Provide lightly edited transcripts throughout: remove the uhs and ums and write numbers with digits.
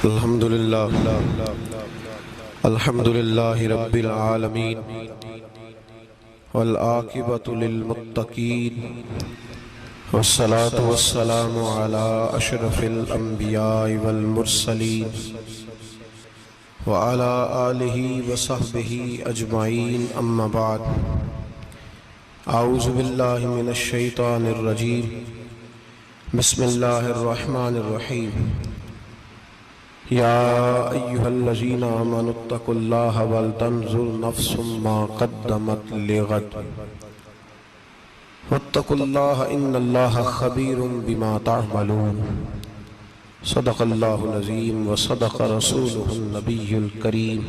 الحمد للہ رب العالمین والعاقبۃ للمتقین والصلاة والسلام علی اشرف الانبیاء والمرسلین وعلی آلہ وصحبہ اجمعین اما بعد اعوذ باللہ من الشیطان الرجیم بسم اللہ الرحمن الرحیم یا ایہا الذین آمنوا اتقوا اللہ ولتنظر نفس ما قدمت لغد واتقوا اللہ ان اللہ خبیر بما تعملون صدق اللہ العظیم وصدق رسولہ النبی الکریم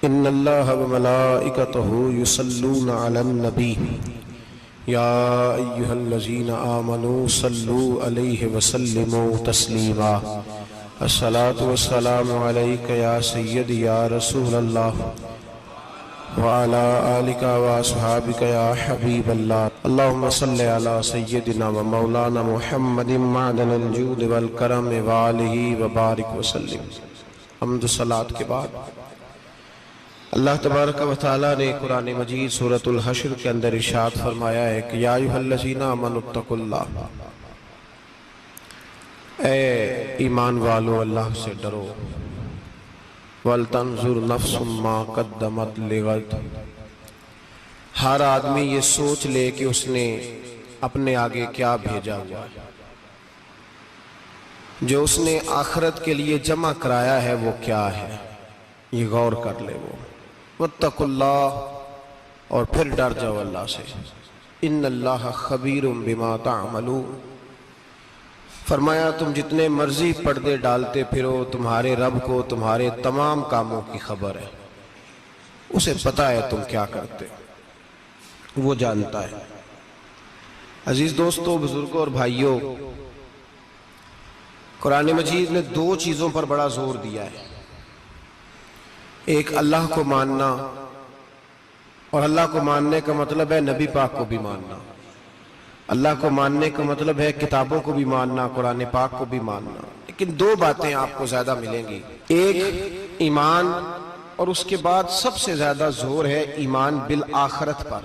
ان اللہ وملائکتہ یصلون علی النبی یا ایہا الذین آمنوا صلوا علیہ وسلموا تسلیما الصلاة والسلام علیک یا سیدی یا رسول اللہ وعلا آلک واصحابک یا حبیب اللہ اللہم صلی علی سیدنا و مولانا محمد معدن الجود والکرم وآلہ وبارک وسلم۔ حمد و صلاة کے بعد اللہ تبارک و تعالیٰ نے قرآن مجید سورۃ الحشر کے اندر ارشاد فرمایا ہے کہ یا ایھا الذین آمنوا اتقوا اللہ، اے ایمان والو اللہ سے ڈرو، وَلْتَنْظُرْ نَفْسٌ مَا قَدَّمَتْ لِغَدٍ، ہر آدمی یہ سوچ لے کہ اس نے اپنے آگے کیا بھیجا ہوا ہے، جو اس نے آخرت کے لیے جمع کرایا ہے وہ کیا ہے، یہ غور کر لے وہ۔ وَاتَّقُوا اللَّهَ، اور پھر ڈر جاؤ اللہ سے، إِنَّ اللَّهَ خَبِيرٌ بِمَا تَعْمَلُونَ، فرمایا تم جتنے مرضی پردے ڈالتے پھرو تمہارے رب کو تمہارے تمام کاموں کی خبر ہے، اسے پتہ ہے تم کیا کرتے، وہ جانتا ہے۔ عزیز دوستو، بزرگوں اور بھائیوں، قرآن مجید نے دو چیزوں پر بڑا زور دیا ہے، ایک اللہ کو ماننا، اور اللہ کو ماننے کا مطلب ہے نبی پاک کو بھی ماننا، اللہ کو ماننے کا مطلب ہے کتابوں کو بھی ماننا، قرآن پاک کو بھی ماننا۔ لیکن دو باتیں آپ کو زیادہ ملیں گی، ایک ایمان، اور اس کے بعد سب سے زیادہ زور ہے ایمان بالآخرت پر،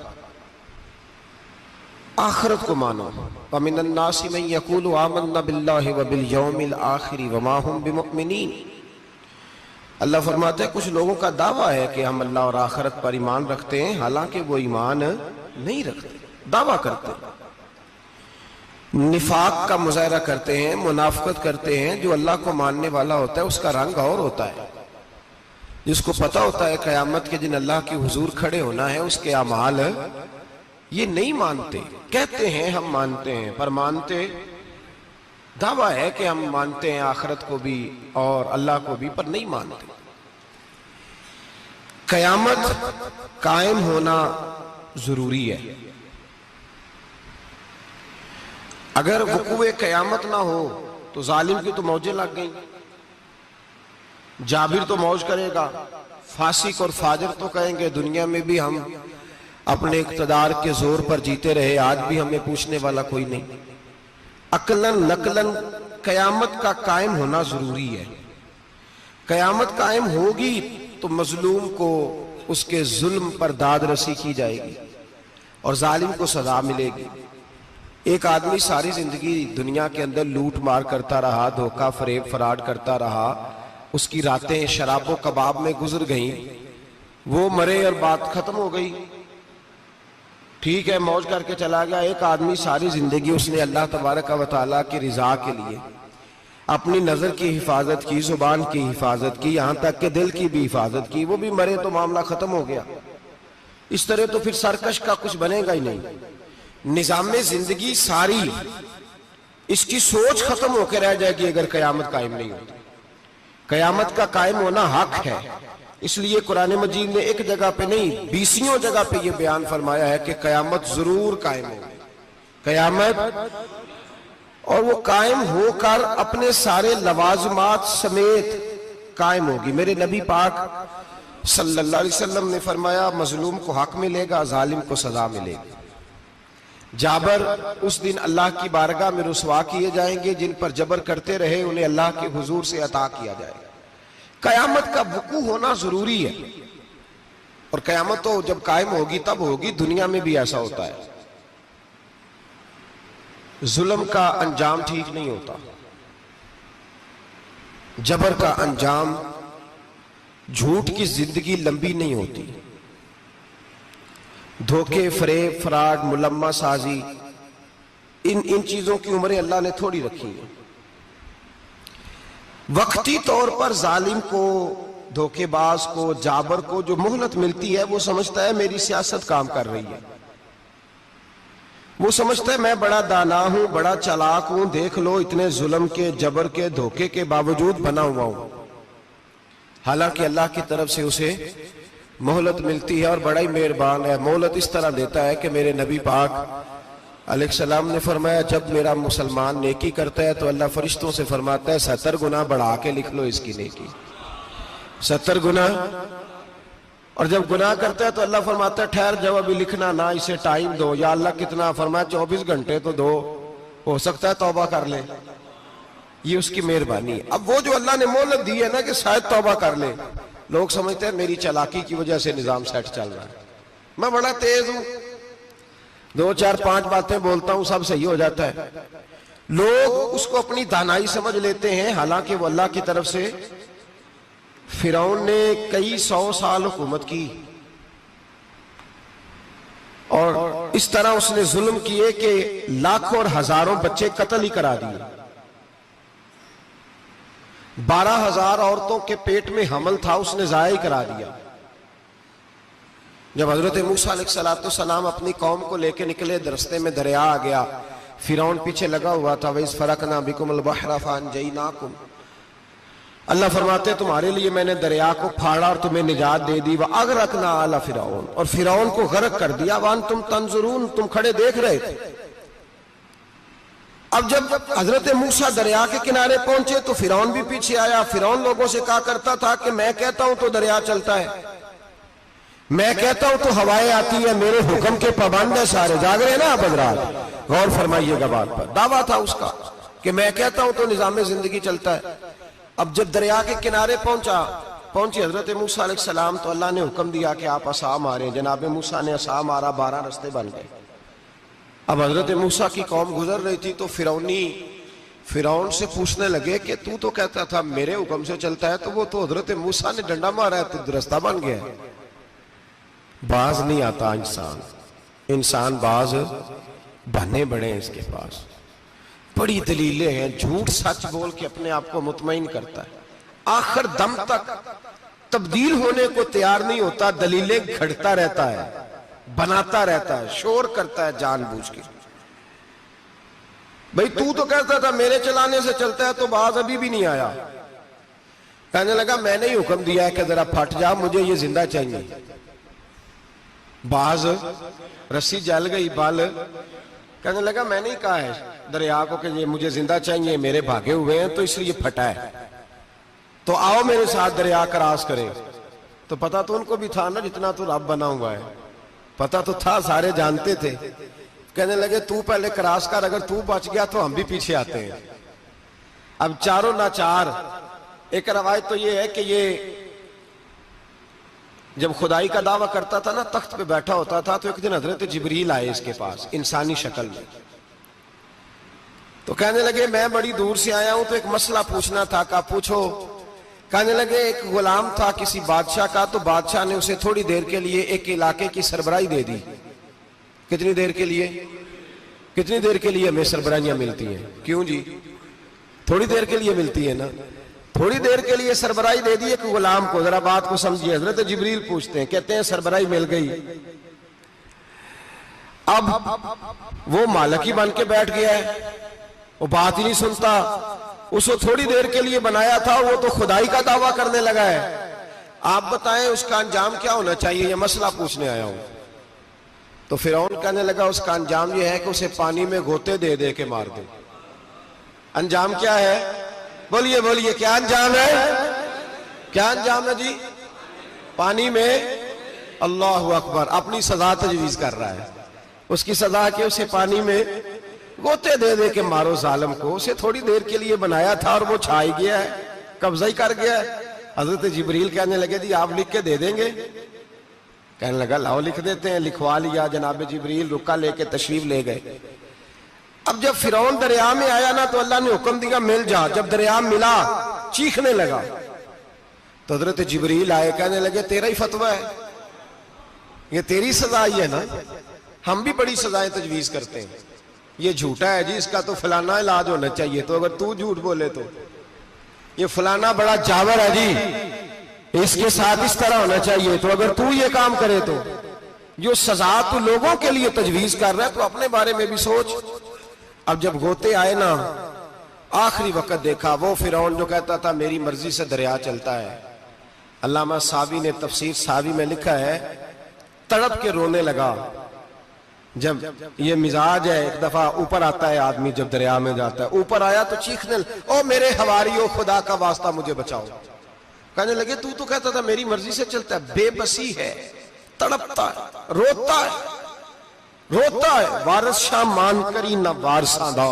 آخرت کو مانو۔ وَمِنَ النَّاسِ مَن يَقُولُ آمَنَّا بِاللَّهِ وَبِالْيَوْمِ الْآخِرِ وَمَا هُمْ بِمُؤْمِنِينَ، اللہ فرماتے ہیں کچھ لوگوں کا دعویٰ ہے کہ ہم اللہ اور آخرت پر ایمان رکھتے ہیں، حالانکہ وہ ایمان نہیں رکھتے، دعویٰ کرتے ہیں، نفاق کا مظاہرہ کرتے ہیں، منافقت کرتے ہیں۔ جو اللہ کو ماننے والا ہوتا ہے اس کا رنگ اور ہوتا ہے، جس کو پتہ ہوتا ہے قیامت کے دن اللہ کے حضور کھڑے ہونا ہے، اس کے اعمال یہ نہیں مانتے، کہتے ہیں ہم مانتے ہیں، پر مانتے، دعویٰ ہے کہ ہم مانتے ہیں آخرت کو بھی اور اللہ کو بھی، پر نہیں مانتے۔ قیامت قائم ہونا ضروری ہے، اگر وقوع قیامت نہ ہو تو ظالم کی تو موجیں لگ گئیں، جابر تو موج کرے گا، فاسق اور فاجر تو کہیں گے دنیا میں بھی ہم اپنے اقتدار کے زور پر جیتے رہے، آج بھی ہمیں پوچھنے والا کوئی نہیں۔ عقلاً نقلاً قیامت کا قائم ہونا ضروری ہے۔ قیامت قائم ہوگی تو مظلوم کو اس کے ظلم پر داد رسی کی جائے گی اور ظالم کو سزا ملے گی۔ ایک آدمی ساری زندگی دنیا کے اندر لوٹ مار کرتا رہا، دھوکہ فریب فراڈ کرتا رہا، اس کی راتیں شراب و کباب میں گزر گئیں، وہ مرے اور بات ختم ہو گئی، ٹھیک ہے موج کر کے چلا گیا۔ ایک آدمی ساری زندگی اس نے اللہ تبارک و تعالیٰ کی رضا کے لیے اپنی نظر کی حفاظت کی، زبان کی حفاظت کی، یہاں تک کہ دل کی بھی حفاظت کی، وہ بھی مرے تو معاملہ ختم ہو گیا۔ اس طرح تو پھر سرکش کا کچھ بنے گا ہی نہیں، نظام زندگی ساری اس کی سوچ ختم ہو کے رہ جائے گی اگر قیامت قائم نہیں ہوتی۔ قیامت کا قائم ہونا حق ہے، اس لیے قرآن مجید نے ایک جگہ پہ نہیں 20 جگہ پہ یہ بیان فرمایا ہے کہ قیامت ضرور قائم ہوگی، قیامت، اور وہ قائم ہو کر اپنے سارے لوازمات سمیت قائم ہوگی۔ میرے نبی پاک صلی اللہ علیہ وسلم نے فرمایا مظلوم کو حق ملے گا، ظالم کو سزا ملے گی۔ جابر اس دن اللہ کی بارگاہ میں رسوا کیے جائیں گے، جن پر جبر کرتے رہے انہیں اللہ کے حضور سے عطا کیا جائے گا۔ قیامت کا وقوع ہونا ضروری ہے، اور قیامت تو جب قائم ہوگی تب ہوگی، دنیا میں بھی ایسا ہوتا ہے۔ ظلم کا انجام ٹھیک نہیں ہوتا، جبر کا انجام، جھوٹ کی زندگی لمبی نہیں ہوتی، دھوکے، فریب، فراڈ، ملمہ سازی، ان چیزوں کی عمریں اللہ نے تھوڑی رکھی ہیں۔ وقتی طور پر ظالم کو، دھوکے باز کو، جابر کو جو مہلت ملتی ہے وہ سمجھتا ہے میری سیاست کام کر رہی ہے، وہ سمجھتا ہے میں بڑا دانا ہوں، بڑا چالاک ہوں، دیکھ لو اتنے ظلم کے، جبر کے، دھوکے کے باوجود بنا ہوا ہوں۔ حالانکہ اللہ کی طرف سے اسے مہلت ملتی ہے، اور بڑا ہی مہربان ہے۔ مہلت اس طرح دیتا ہے کہ میرے نبی پاک علیہ السلام نے فرمایا جب میرا مسلمان نیکی کرتا ہے تو اللہ فرشتوں سے فرماتا ہے 70 گنا بڑھا کے لکھ لو اس کی نیکی، 70 گنا۔ اور جب گناہ کرتا ہے تو اللہ فرماتا ہے ٹھہر جاؤ ابھی لکھنا نہ، اسے ٹائم دو۔ یا اللہ کتنا؟ فرمایا 24 گھنٹے تو دو، ہو سکتا ہے توبہ کر لے، یہ اس کی مہربانی ہے۔ اب وہ جو اللہ نے مہلت دی ہے نا کہ شاید توبہ کر لے، لوگ سمجھتے ہیں میری چالاکی کی وجہ سے نظام سیٹ چل رہا ہے، میں بڑا تیز ہوں، 2 4 5 باتیں بولتا ہوں سب صحیح ہو جاتا ہے۔ لوگ اس کو اپنی دانائی سمجھ لیتے ہیں، حالانکہ وہ اللہ کی طرف سے۔ فرعون نے کئی 100 سال حکومت کی، اور اس طرح اس نے ظلم کیے کہ لاکھوں اور ہزاروں بچے قتل ہی کرا دیے۔ 12,000 عورتوں کے پیٹ میں حمل تھا، اس نے ضائع کرا دیا۔ جب حضرت موسیٰ علیہ السلام اپنی قوم کو لے کے نکلے، رستے میں دریا آ گیا، فرعون پیچھے لگا ہوا تھا۔ وَإِذْ فَرَقْنَا بِكُمُ الْبَحْرَ فَأَنْجَيْنَاكُمْ، اللہ فرماتے تمہارے لیے میں نے دریا کو پھاڑا اور تمہیں نجات دے دی۔ وَأَغْرَقْنَا آلَ فِرْعَوْنَ، اور فرعون کو غرق کر دیا۔ وَأَنْتُمْ تَنْظُرُونَ، تم کھڑے دیکھ رہے تھے۔ اب جب حضرت موسیٰ دریا کے کنارے پہنچے تو فرعون بھی پیچھے آیا۔ فرعون لوگوں سے کہا کرتا تھا کہ میں کہتا ہوں تو دریا چلتا ہے، میں کہتا ہوں تو ہوائیں آتی ہیں، میرے حکم کے پابند ہیں سارے۔ جاگ رہے ہیں نا آپ حضرات، غور فرمائیے گا بات پر۔ دعویٰ تھا اس کا کہ میں کہتا ہوں تو نظام زندگی چلتا ہے۔ اب جب دریا کے کنارے پہنچی حضرت موسیٰ علیہ السلام تو اللہ نے حکم دیا کہ آپ عصا ماریں۔ جناب موسیٰ نے عصا مارا، 12 رستے بن گئے۔ اب حضرت موسیٰ کی قوم گزر رہی تھی تو فرعون سے پوچھنے لگے کہ تو کہتا تھا میرے حکم سے چلتا ہے، تو وہ تو حضرت موسیٰ نے ڈنڈا مارا ہے تو رستہ بن گیا ہے۔ باز نہیں آتا انسان باز بنے بڑے ہیں اس کے پاس، بڑی دلیلیں ہیں، جھوٹ سچ بول کے اپنے آپ کو مطمئن کرتا ہے، آخر دم تک تبدیل ہونے کو تیار نہیں ہوتا، دلیلیں گھڑتا رہتا ہے، بناتا رہتا ہے، شور کرتا ہے جان بوجھ کے۔ بھئی تو کہتا تھا میرے چلانے سے چلتا ہے، تو باز ابھی بھی نہیں آیا۔ کہنے لگا میں نے ہی حکم دیا ہے کہ ذرا پھٹ جا، مجھے یہ زندہ چاہیے۔ باز رسی جل گئی، بال کہنے لگا میں نے ہی کہا ہے دریا کو کہ یہ مجھے زندہ چاہیے، میرے بھاگے ہوئے ہیں تو اس لیے پھٹا ہے، تو آؤ میرے ساتھ دریا کراس کرے۔ تو پتا تو ان کو بھی تھا نا جتنا تو رب بنا ہوا ہے، پتا تو تھا، سارے جانتے تھے۔ کہنے لگے تو پہلے کراس کر، اگر تو بچ گیا تو ہم بھی پیچھے آتے ہیں۔ اب چاروں ناچار۔ ایک روایت تو یہ ہے کہ یہ جب خدائی کا دعویٰ کرتا تھا نا، تخت پہ بیٹھا ہوتا تھا، تو ایک دن حضرت جبریل آئے اس کے پاس انسانی شکل میں، تو کہنے لگے میں بڑی دور سے آیا ہوں تو ایک مسئلہ پوچھنا تھا۔ کہا پوچھو۔ کہنے لگے ایک غلام تھا کسی بادشاہ کا، تو بادشاہ نے اسے تھوڑی دیر کے لیے ایک علاقے کی سربراہی دے دی۔ کتنی دیر کے لیے ہمیں سربراہیاں ملتی ہیں؟ کیوں جی؟ تھوڑی دیر کے لیے ملتی ہے نا، تھوڑی دیر کے لیے سربراہی دے دی ایک غلام کو۔ ذرا بات کو سمجھیے، حضرت جبریل پوچھتے ہیں، کہتے ہیں سربراہی مل گئی، اب وہ مالک ہی بن کے بیٹھ گیا ہے، وہ بات ہی نہیں سنتا، اس کو تھوڑی دیر کے لیے بنایا تھا، وہ تو خدائی کا دعویٰ کرنے لگا ہے۔ آپ بتائیں اس کا انجام کیا ہونا چاہیے؟ یہ مسئلہ پوچھنے آیا ہوں۔ تو فرعون کہنے لگا اس کا انجام یہ ہے کہ اسے پانی میں غوطے دے دے کے مار دے۔ انجام کیا ہے؟ بولیے کیا انجام ہے؟ کیا انجام ہے جی؟ پانی میں۔ اللہ اکبر، اپنی سزا تجویز کر رہا ہے۔ اس کی سزا کہ اسے پانی میں غوطے دے دے کے مارو ظالم کو. اسے تھوڑی دیر کے لیے بنایا تھا اور وہ چھائی گیا ہے, قبضہ ہی کر گیا ہے. حضرت جبریل کہنے لگے جی آپ لکھ کے دے دیں گے؟ کہنے لگا لاؤ لکھ دیتے ہیں. لکھوا لیا. جناب جبریل رکا لے کے تشریف لے گئے. اب جب فرعون دریا میں آیا نا تو اللہ نے حکم دیا مل جا. جب دریا ملا چیخنے لگا تو حضرت جبریل آئے, کہنے لگے تیرا ہی فتویٰ ہے, یہ تیری سزا ہی ہے نا. ہم بھی بڑی سزائیں تجویز کرتے ہیں. یہ جھوٹا ہے جی, اس کا تو فلانا علاج ہونا چاہیے, تو اگر تو جھوٹ بولے تو یہ فلانا بڑا جاور ہے جی, اس کے ساتھ اس طرح ہونا چاہیے, تو اگر تو یہ کام کرے تو جو سزا تو لوگوں کے لیے تجویز کر رہا ہے تو اپنے بارے میں بھی سوچ. اب جب غوطے آئے نا آخری وقت دیکھا وہ فرعون جو کہتا تھا میری مرضی سے دریا چلتا ہے. علامہ ساوی نے تفسیر ساوی میں لکھا ہے تڑپ کے رونے لگا. جب یہ مزاج ہے, ایک دفعہ اوپر آتا ہے آدمی جب دریا میں جاتا ہے, اوپر آیا تو چیخنے او میرے حواریو خدا کا واسطہ مجھے بچاؤ. کہنے لگے تو کہتا تھا میری مرضی سے چلتا ہے. بے بسی ہے, تڑپتا ہے, روتا ہے. وارث شاہ مان کری نہ وارثاں دا,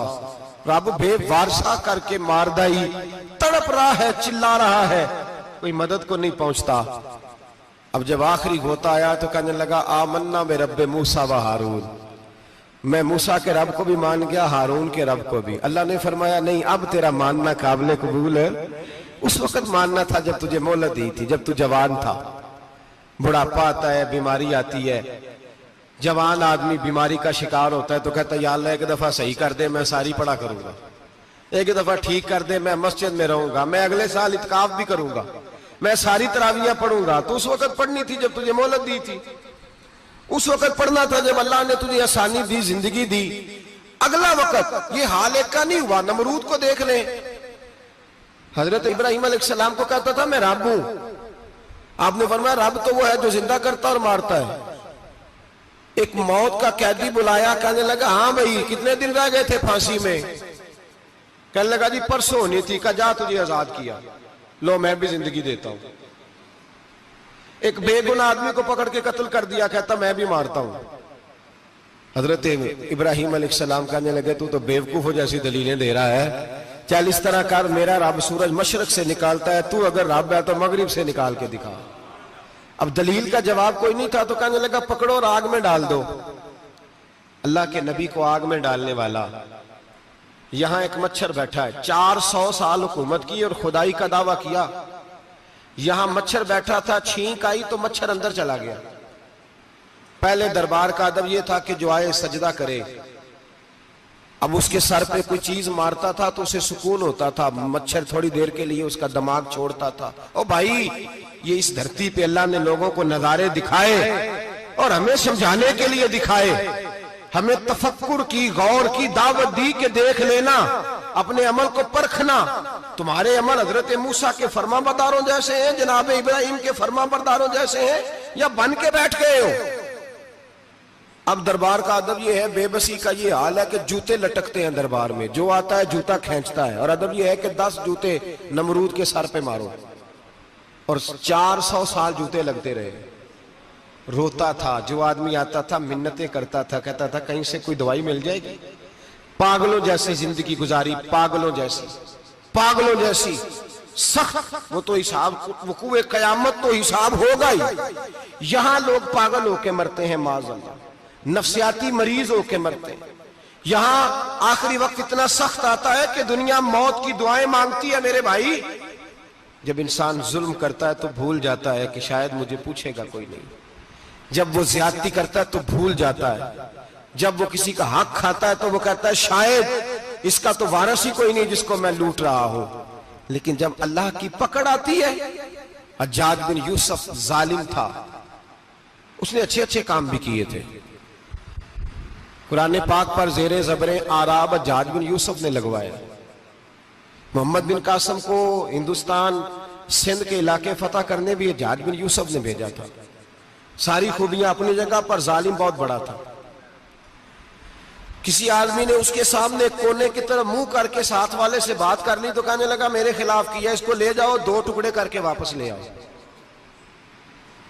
رب بے وارثہ کر کے مار دائی. تڑپ رہا ہے, چلا رہا ہے, کوئی مدد کو نہیں پہنچتا. اب جب آخری غوطہ آیا تو کہنے لگا آمنا بے رب موسیٰ و ہارون, میں موسیٰ کے رب کو بھی مان گیا, ہارون کے رب کو بھی. اللہ نے فرمایا نہیں, اب تیرا ماننا قابل قبول ہے. اس وقت ماننا تھا جب تجھے مہلت دی تھی, جب تو جوان تھا. بڑھاپا آتا ہے, بیماری آتی ہے, جوان آدمی بیماری کا شکار ہوتا ہے تو کہتا ہے یا اللہ ایک دفعہ صحیح کر دے, میں ساری پڑھا کروں گا, ایک دفعہ ٹھیک کر دے, میں مسجد میں رہوں گا, میں اگلے سال اعتکاف بھی کروں گا, میں ساری تراویح پڑھوں گا. تو اس وقت پڑھنی تھی جب تجھے مہلت دی تھی, اس وقت پڑھنا تھا جب اللہ نے تجھے آسانی دی, زندگی دی. اگلا وقت یہ حال ایک کا نہیں ہوا. نمرود کو دیکھ لیں, حضرت ابراہیم علیہ السلام کو کہتا تھا میں رب ہوں. آپ نے فرمایا رب تو وہ ہے جو زندہ کرتا اور مارتا ہے. ایک موت کا قیدی بلایا, کہنے لگا ہاں بھائی کتنے دن رہ گئے تھے پھانسی میں؟ کہنے لگا جی پرسوں ہونی تھی. کہا جا تجھے آزاد کیا, لو میں بھی زندگی دیتا ہوں. ایک بے گناہ آدمی کو پکڑ کے قتل کر دیا, کہتا میں بھی مارتا ہوں. حضرت ابراہیم علیہ السلام کہنے لگے تو بیوقوفوں جیسی دلیلیں دے رہا ہے, چل اس طرح کر, میرا رب سورج مشرق سے نکالتا ہے, تو اگر رب ہے تو مغرب سے نکال کے دکھا. اب دلیل کا جواب کوئی نہیں تھا تو کہنے لگا پکڑو اور آگ میں ڈال دو. اللہ کے نبی کو آگ میں ڈالنے والا. یہاں ایک مچھر بیٹھا ہے, 400 سال حکومت کی اور خدائی کا دعویٰ کیا. یہاں مچھر بیٹھا تھا, چھینک آئی تو مچھر اندر چلا گیا. پہلے دربار کا ادب یہ تھا کہ جو آئے سجدہ کرے. اب اس کے سر پہ کوئی چیز مارتا تھا تو اسے سکون ہوتا تھا, مچھر تھوڑی دیر کے لیے اس کا دماغ چھوڑتا تھا. او بھائی یہ اس دھرتی پہ اللہ نے لوگوں کو نظارے دکھائے اور ہمیں سمجھانے کے لیے دکھائے, ہمیں تفکر کی, غور کی دعوت دی کہ دیکھ لینا, اپنے عمل کو پرکھنا. تمہارے عمل حضرت موسیٰ کے فرما برداروں جیسے ہیں, جناب ابراہیم کے فرما برداروں جیسے ہیں, یا بن کے بیٹھ گئے ہو. اب دربار کا ادب یہ ہے, بے بسی کا یہ حال ہے کہ جوتے لٹکتے ہیں دربار میں, جو آتا ہے جوتا کھینچتا ہے. اور ادب یہ ہے کہ 10 جوتے نمرود کے سر پہ مارو, اور 400 سال جوتے لگتے رہے. روتا تھا, جو آدمی آتا تھا منتیں کرتا تھا, کہتا تھا کہیں سے کوئی دوائی مل جائے گی. پاگلوں جیسی زندگی گزاری, پاگلوں جیسی سخت. وہ تو حساب, وقوع قیامت تو حساب ہوگا ہی. یہاں لوگ پاگل ہو کے مرتے ہیں, معاذ اللہ, نفسیاتی مریض ہو کے مرتے ہیں. یہاں آخری وقت اتنا سخت آتا ہے کہ دنیا موت کی دعائیں مانگتی ہے. میرے بھائی جب انسان ظلم کرتا ہے تو بھول جاتا ہے کہ شاید مجھے پوچھے گا کوئی نہیں. جب وہ زیادتی کرتا ہے تو بھول جاتا ہے. جب وہ کسی کا حق کھاتا ہے تو وہ کہتا ہے شاید اس کا تو وارث ہی کوئی نہیں جس کو میں لوٹ رہا ہوں. لیکن جب اللہ کی پکڑ آتی ہے, حجاج بن یوسف ظالم تھا, اس نے اچھے کام بھی کیے تھے. قرآن پاک پر زیر زبریں آراب حجاج بن یوسف نے لگوایا. محمد بن قاسم کو ہندوستان سندھ کے علاقے فتح کرنے بھی حجاج بن یوسف نے بھیجا تھا. ساری خوبیاں اپنی جگہ پر, ظالم بہت بڑا تھا. کسی آدمی نے اس کے سامنے کونے کی طرف منہ کر کے ساتھ والے سے بات کر لی تو کہنے لگا میرے خلاف کیا, اس کو لے جاؤ, 2 ٹکڑے کر کے واپس لے آؤ.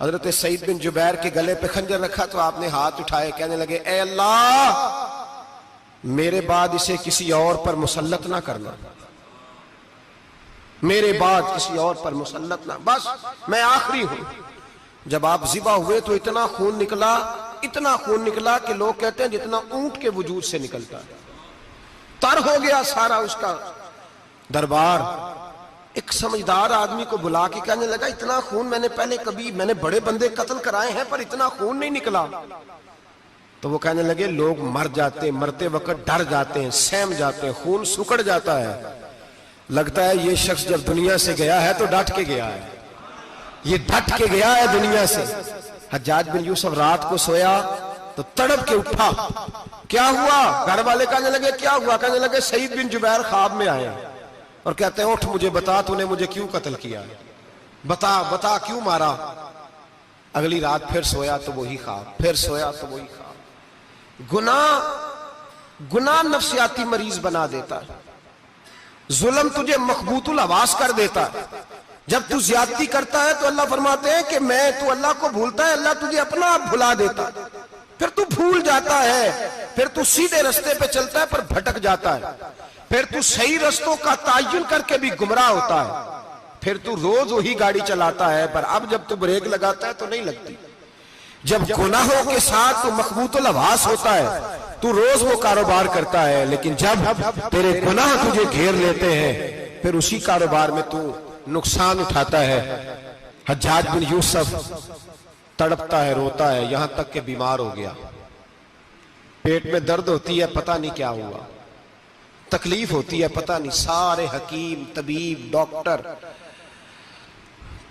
حضرت سعید بن جبیر کے گلے پہ خنجر رکھا تو آپ نے ہاتھ اٹھائے, کہنے لگے اے اللہ میرے بعد اسے کسی اور پر مسلط نہ کرنا, میرے بعد کسی اور پر مسلط نہ, بس میں آخری ہوں. جب آپ ذبح ہوئے تو اتنا خون نکلا کہ لوگ کہتے ہیں جتنا اونٹ کے وجود سے نکلتا ہے. تر ہو گیا سارا اس کا دربار. ایک سمجھدار آدمی کو بلا کے کہنے لگا اتنا خون میں نے بڑے بندے قتل کرائے ہیں پر اتنا خون نہیں نکلا. تو وہ کہنے لگے لوگ مر جاتے, مرتے وقت ڈر جاتے ہیں, سہم جاتے ہیں, خون سکڑ جاتا ہے. لگتا ہے یہ شخص جب دنیا سے گیا ہے تو ڈٹ کے گیا ہے, یہ ڈٹ کے گیا ہے دنیا سے. حجاج بن یوسف رات کو سویا تو تڑپ کے اٹھا, کیا ہوا؟ گھر والے کہنے لگے کیا ہوا؟ کہنے لگے سعید بن جبیر خواب میں آئے اور کہتے ہیں اٹھ مجھے بتا تو نے مجھے کیوں قتل کیا, بتا کیوں مارا. اگلی رات پھر سویا تو وہی خواب, پھر سویا تو وہی خواب. گناہ نفسیاتی مریض بنا دیتا ہے, ظلم تجھے مخبوط الحواس کر دیتا ہے. جب تو زیادتی کرتا ہے تو اللہ فرماتے ہیں کہ تو اللہ کو بھولتا ہے, اللہ تجھے اپنا آپ بھلا دیتا ہے. پھر تو بھول جاتا ہے, پھر تو سیدھے رستے پہ چلتا ہے پر بھٹک جاتا ہے, پھر تو صحیح رستوں کا تعین کر کے بھی گمراہ ہوتا ہے, پھر تو روز وہی گاڑی چلاتا ہے پر اب جب تو بریک لگاتا ہے تو نہیں لگتی. جب گناہوں کے ساتھ تو مخبوط الحواس ہوتا ہے تو روز وہ کاروبار کرتا ہے, لیکن جب تیرے گناہ تجھے گھیر لیتے ہیں پھر اسی کاروبار میں تو نقصان اٹھاتا ہے. حجاج بن یوسف تڑپتا ہے, روتا ہے, یہاں تک کہ بیمار ہو گیا. پیٹ میں درد ہوتی ہے, پتہ نہیں کیا ہوا, تکلیف ہوتی ہے, پتہ نہیں. سارے حکیم, طبیب, ڈاکٹر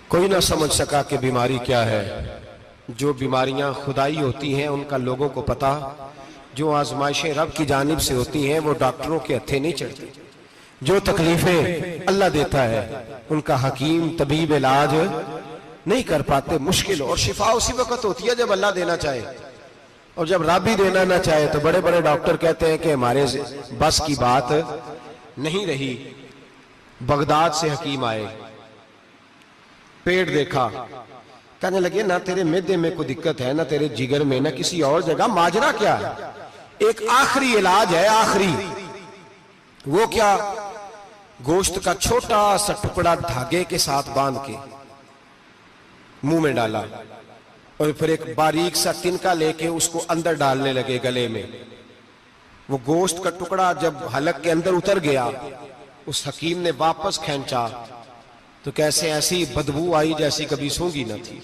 کوئی نہ سمجھ سکا کہ بیماری کیا ہے. جو بیماریاں خدائی ہوتی ہیں ان کا لوگوں کو پتا, جو آزمائشیں رب کی جانب سے ہوتی ہیں وہ ڈاکٹروں کے ہتھے نہیں چڑھتی. جو تکلیفیں اللہ دیتا ہے ان کا حکیم طبیب علاج نہیں کر پاتے, مشکل. اور شفا اسی وقت ہوتی ہے جب اللہ دینا چاہے, اور جب رب ہی دینا نہ چاہے تو بڑے بڑے ڈاکٹر کہتے ہیں کہ ہمارے بس کی بات نہیں رہی. بغداد سے حکیم آئے, پیٹ دیکھا, کہنے لگے نہ تیرے معدے میں کوئی دقت ہے, نہ تیرے جگر میں, نہ کسی اور جگہ, ماجرا کیا ہے؟ ایک آخری علاج ہے, آخری. وہ کیا؟ گوشت کا چھوٹا سا ٹکڑا دھاگے کے ساتھ باندھ کے منہ میں ڈالا اور پھر ایک باریک سا تنکا لے کے اس کو اندر ڈالنے لگے گلے میں. وہ گوشت کا ٹکڑا جب حلق کے اندر اتر گیا, اس حکیم نے واپس کھینچا تو کیسے ایسی بدبو آئی جیسی کبھی سونگی نہ تھی.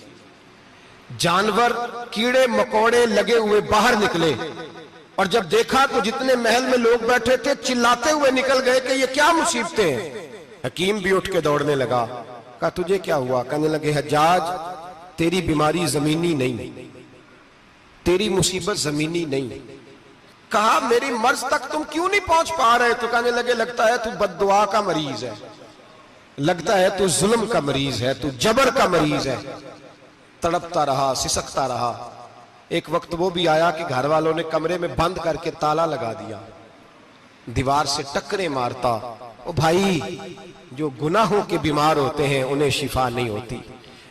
جانور, کیڑے مکوڑے لگے ہوئے باہر نکلے, اور جب دیکھا تو جتنے محل میں لوگ بیٹھے تھے چلاتے ہوئے نکل گئے کہ یہ کیا مصیبتیں ہیں. حکیم بھی اٹھ کے دوڑنے لگا, کہا تجھے کیا ہوا؟ کہنے لگے حجاج تیری بیماری زمینی نہیں, تیری مصیبت زمینی نہیں. کہا میری مرض تک تم کیوں نہیں پہنچ پا رہے؟ تو کہنے لگے لگتا ہے تو بد دعا کا مریض ہے, لگتا ہے تو ظلم کا مریض ہے, تو جبر کا مریض ہے. تڑپتا رہا, سسکتا رہا. ایک وقت وہ بھی آیا کہ گھر والوں نے کمرے میں بند کر کے تالا لگا دیا, دیوار سے ٹکرے مارتا. او بھائی, جو گناہوں کے بیمار ہوتے ہیں انہیں شفا نہیں ہوتی,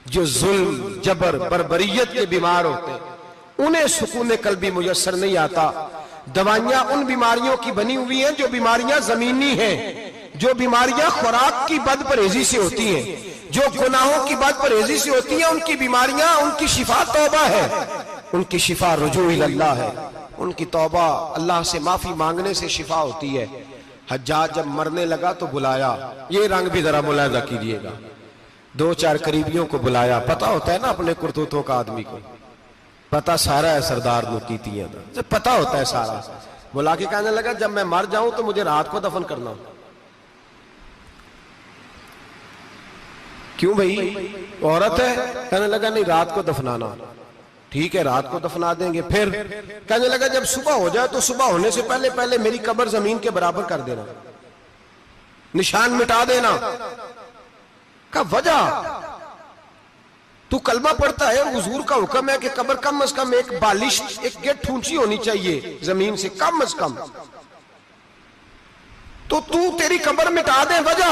جو ظلم, جبر, بربریت کے بیمار ہوتے ہیں انہیں سکون قلبی میسر نہیں آتا. دوائیاں ان بیماریوں کی بنی ہوئی ہیں جو بیماریاں زمینی ہیں, جو بیماریاں خوراک کی بد پرہیزی سے ہوتی ہیں, جو گناہوں کی بد پرہیزی سے ہوتی ہیں, ان کی بیماریاں, ان کی شفا توبہ ہے, ان کی شفا رجوع اللہ ہے, ان کی توبہ اللہ سے معافی مانگنے سے شفا ہوتی ہے. حجاج جب مرنے لگا تو بلایا, یہ رنگ بھی ذرا ملاحظہ کیجئے گا, 2-4 قریبیوں کو بلایا. پتہ ہوتا ہے نا اپنے کرتوتوں کا آدمی کو, پتہ سارا ہے سردار نوکیتیاں, پتہ ہوتا ہے سارا. بلا کے کہنے لگا جب میں مر جاؤں تو مجھے رات کو دفن کرنا. کیوں بھائی, عورت ہے؟ کہنے لگا نہیں, رات کو دفنانا. ٹھیک ہے رات کو دفنا دیں گے. پھر کہنے لگا جب صبح ہو جائے تو صبح ہونے سے پہلے پہلے میری قبر زمین کے برابر کر دینا, نشان مٹا دینا. کہا وجہ؟ تو کلمہ پڑھتا ہے, حضور کا حکم ہے کہ قبر کم از کم ایک بالش, ایک گٹ اونچی ہونی چاہیے زمین سے کم از کم, تو تیری قبر مٹا دے. وجہ؟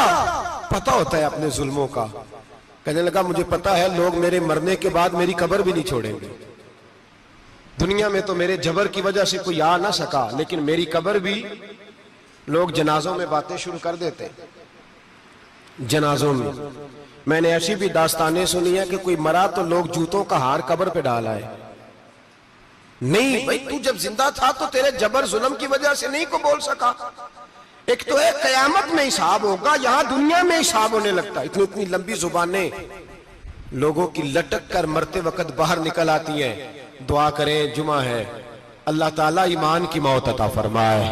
پتہ ہوتا ہے اپنے ظلموں کا. کہنے لگا مجھے پتا ہے لوگ میرے مرنے کے بعد میری قبر بھی نہیں چھوڑیں گے. دنیا میں تو میرے جبر کی وجہ سے کوئی آ نہ سکا، لیکن میری قبر بھی لوگ جنازوں میں باتیں شروع کر دیتے. جنازوں میں نے ایسی بھی داستانیں سنی ہیں کہ کوئی مرا تو لوگ جوتوں کا ہار قبر پہ ڈال آئے. نہیں بھائی، تو جب زندہ تھا تو تیرے جبر ظلم کی وجہ سے نہیں کو بول سکا. ایک تو ہے قیامت میں حساب ہوگا، یہاں دنیا میں حساب ہونے لگتا. اتنی لمبی زبانیں لوگوں کی لٹک کر مرتے وقت باہر نکل آتی ہیں. دعا کریں، جمعہ ہے، اللہ تعالیٰ ایمان کی موت عطا فرمائے.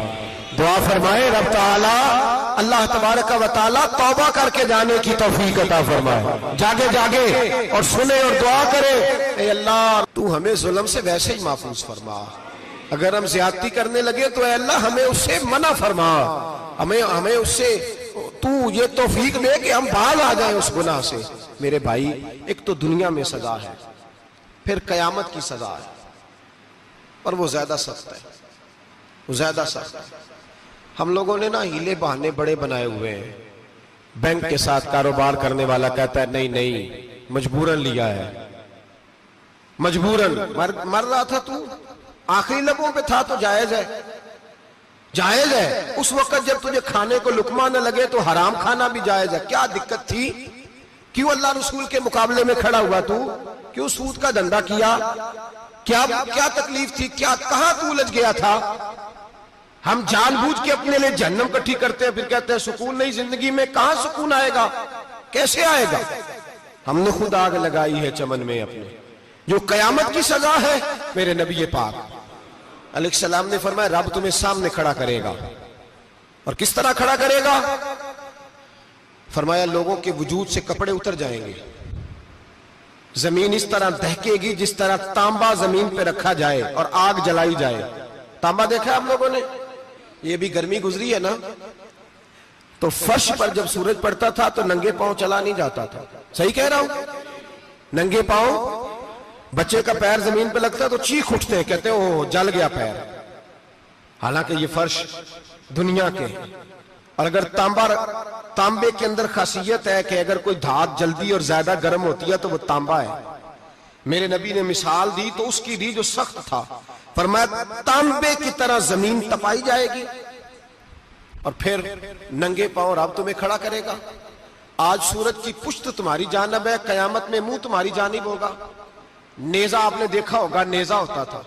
دعا فرمائے رب تعالیٰ اللہ تبارک و تعالیٰ توبہ کر کے جانے کی توفیق عطا فرمائے. جاگے جاگے اور سنے اور دعا کرے، اے اللہ تو ہمیں ظلم سے ویسے ہی محفوظ فرما. اگر ہم زیادتی کرنے لگے تو اے اللہ ہمیں اس سے منع فرما. ہمیں اس سے تو یہ توفیق دے کہ ہم باز آ جائیں اس گناہ سے. میرے بھائی، ایک تو دنیا میں سزا ہے، پھر قیامت کی سزا ہے، اور وہ زیادہ سخت ہے. وہ زیادہ سخت ہے. ہم لوگوں نے نا ہیلے بہانے بڑے بنائے ہوئے ہیں. بینک کے ساتھ کاروبار کرنے والا کہتا ہے نہیں مجبوراً لیا ہے، مجبوراً. مر رہا تھا تو، آخری لبوں پہ تھا تو جائز ہے. جائز ہے. اس وقت جب تجھے کھانے کو لقمہ نہ لگے تو حرام کھانا بھی جائز ہے. کیا دقت تھی؟ کیوں اللہ رسول کے مقابلے میں کھڑا ہوا تو؟ کیوں سود کا دھندا کیا؟ کیا تکلیف تھی؟ کہاں تو الجھ گیا تھا؟ ہم جان بوجھ کے اپنے لیے جہنم کٹھی کرتے ہیں، پھر کہتے ہیں سکون نہیں زندگی میں. کہاں سکون آئے گا؟ کیسے آئے گا؟ ہم نے خود آگ لگائی ہے چمن میں اپنے. جو قیامت کی سزا ہے، میرے نبی پاک علیہ السلام نے فرمایا رب تمہیں سامنے کھڑا کرے گا. اور کس طرح کھڑا کرے گا؟ فرمایا لوگوں کے وجود سے کپڑے اتر جائیں گے. زمین اس طرح دہکے گی جس طرح تانبا زمین پہ رکھا جائے اور آگ جلائی جائے. تانبا دیکھا آپ لوگوں نے؟ یہ بھی گرمی گزری ہے نا، تو فرش پر جب سورج پڑتا تھا تو ننگے پاؤں چلا نہیں جاتا تھا. صحیح کہہ رہا ہوں؟ ننگے پاؤں، بچے کا پیر زمین پہ لگتا تو چیخ اٹھتے ہیں، کہتے ہیں اوہ جل گیا پیر. حالانکہ یہ فرش دنیا کے. اور اگر تانبے کے اندر خاصیت ہے کہ اگر کوئی دھات جلدی اور زیادہ گرم ہوتی ہے تو وہ تانبا ہے. میرے نبی نے مثال دی تو اس کی دی جو سخت تھا. فرمایا تانبے کی طرح زمین تپائی جائے گی اور پھر ننگے پاؤں رب تمہیں کھڑا کرے گا. آج سورج کی پشت تمہاری جانب ہے، قیامت میں منہ تمہاری جانب ہوگا. نیزہ آپ نے دیکھا ہوگا، نیزہ ہوتا تھا.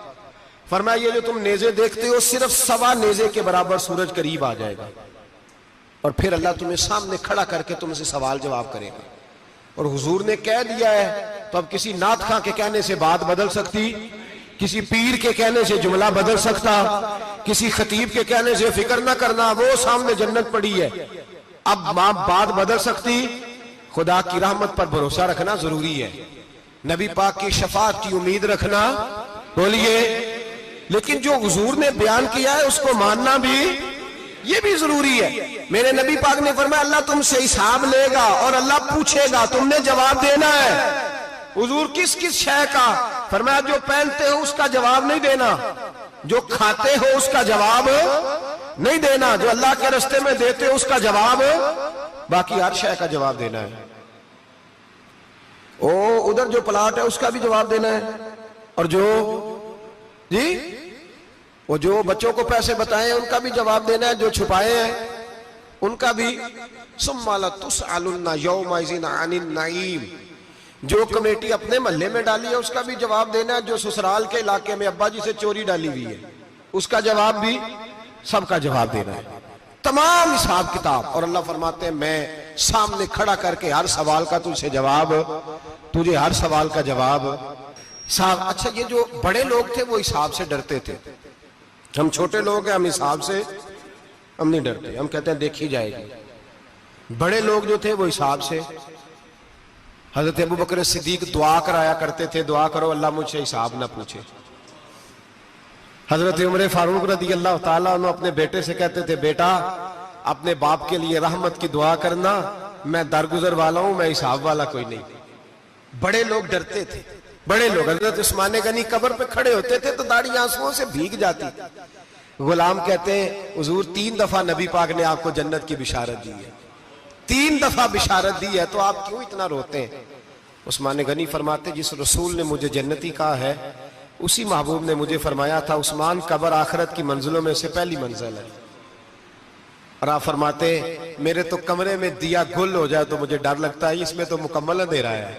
فرمایا یہ جو تم نیزے دیکھتے ہو صرف 1.25 نیزے کے برابر سورج قریب آ جائے گا، اور پھر اللہ تمہیں سامنے کھڑا کر کے تم سے سوال جواب کرے گا. اور حضور نے کہہ دیا ہے تو اب کسی نعت خواں کے کہنے سے بات بدل سکتی، کسی پیر کے کہنے سے جملہ بدل سکتا، کسی خطیب کے کہنے سے فکر نہ کرنا وہ سامنے جنت پڑی ہے، اب بات بدل سکتی. خدا کی رحمت پر بھروسہ رکھنا ضروری ہے، نبی پاک کی شفاعت کی امید رکھنا. بولیے. لیکن جو حضور نے بیان کیا ہے اس کو ماننا بھی یہ بھی ضروری ہے. میرے نبی پاک نے فرمایا اللہ تم سے حساب لے گا اور اللہ پوچھے گا، تم نے جواب دینا ہے. حضور کس کس شے کا؟ فرمایا جو پہنتے ہو اس کا جواب نہیں دینا، جو کھاتے ہو اس کا جواب نہیں دینا، جو اللہ کے راستے میں دیتے ہو اس کا جواب، باقی ہر شے کا جواب دینا ہے. ادھر جو پلاٹ ہے اس کا بھی جواب دینا ہے، اور جو بچوں کو پیسے بتائے ان کا بھی جواب دینا ہے، جو چھپائے ہیں ان کا بھی. ثم لتسألن یومئذ عن النعیم. جو کمیٹی اپنے محلے میں ڈالی ہے اس کا بھی جواب دینا ہے، جو سسرال کے علاقے میں ابا جی سے چوری ڈالی ہوئی ہے اس کا جواب بھی، سب کا جواب دینا ہے. تمام حساب کتاب. اور اللہ فرماتے ہیں میں سامنے کھڑا کر کے ہر سوال کا تجھے ہر سوال کا جواب. اچھا یہ جو بڑے لوگ تھے وہ حساب سے ڈرتے تھے، ہم چھوٹے لوگ ہیں ہم حساب سے ہم نہیں ڈرتے، ہم کہتے ہیں دیکھی جائے گی. بڑے لوگ جو تھے وہ حساب سے. حضرت ابوبکر صدیق دعا کرایا کرتے تھے، دعا کرو اللہ مجھ سے حساب نہ پوچھے. حضرت عمر فاروق رضی اللہ تعالیٰ عنہ اپنے بیٹے سے کہتے تھے بیٹا اپنے باپ کے لیے رحمت کی دعا کرنا، میں درگزر والا ہوں، میں حساب والا کوئی نہیں. بڑے لوگ ڈرتے تھے. بڑے لوگ حضرت عثمان غنی قبر پہ کھڑے ہوتے تھے تو داڑھی آنسوؤں سے بھیگ جاتی. غلام کہتے ہیں حضور 3 دفعہ نبی پاک نے آپ کو جنت کی بشارت دی ہے، 3 دفعہ بشارت دی ہے، تو آپ کیوں اتنا روتے ہیں؟ عثمان غنی فرماتے جس رسول نے مجھے جنتی کہا ہے اسی محبوب نے مجھے فرمایا تھا عثمان قبر آخرت کی منزلوں میں سے پہلی منزل ہے. اور آپ فرماتے میرے تو کمرے میں دیا گل ہو جائے تو مجھے ڈر لگتا ہے، اس میں تو مکمل اندھیرا ہے.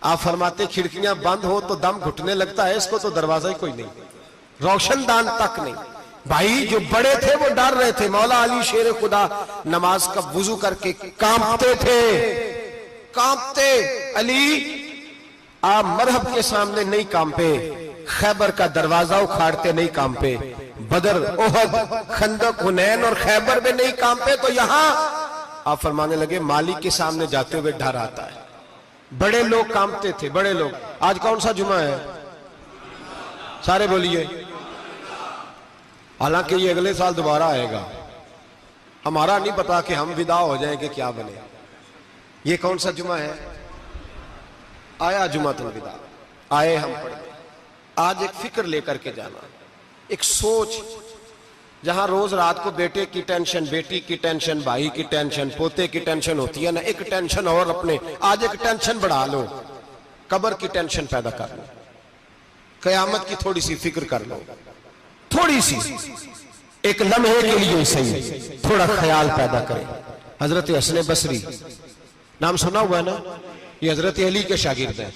آپ فرماتے کھڑکیاں بند ہو تو دم گھٹنے لگتا ہے، اس کو تو دروازہ ہی کوئی نہیں، روشن دان تک نہیں. بھائی جو بڑے تھے وہ ڈر رہے تھے. مولا علی شیر خدا نماز کا وضو کر کے کانپتے تھے، کانپتے. علی آپ مرحب کے سامنے نہیں کانپے، خیبر کا دروازہ اکھاڑتے نہیں کانپے، بدر احد خندق حنین اور خیبر میں نہیں کانپے، تو یہاں آپ فرمانے لگے مالک کے سامنے جاتے ہوئے ڈر آتا ہے. بڑے لوگ کانپتے تھے، بڑے لوگ. آج کون سا جمعہ ہے؟ سارے بولیے. حالانکہ یہ اگلے سال دوبارہ آئے گا، ہمارا نہیں پتا کہ ہم ودا ہو جائیں کہ کیا بنے. یہ کون سا جمعہ ہے؟ آیا جمعہ الوداع، آئے ہم پڑھیں. آج ایک فکر لے کر کے جانا، ایک سوچ. جہاں روز رات کو بیٹے کی ٹینشن، بیٹی کی ٹینشن، بھائی کی ٹینشن، پوتے کی ٹینشن ہوتی ہے نا، ایک ٹینشن اور اپنے آج ایک ٹینشن بڑھا لو، قبر کی ٹینشن پیدا کر لو، قیامت کی تھوڑی سی فکر کر لو، تھوڑی سی ایک لمحے کے لیے صحیح تھوڑا خیال پیدا کرے. حضرت حسن بصری نام سنا ہوا ہے نا، یہ حضرت علی کے شاگرد ہیں.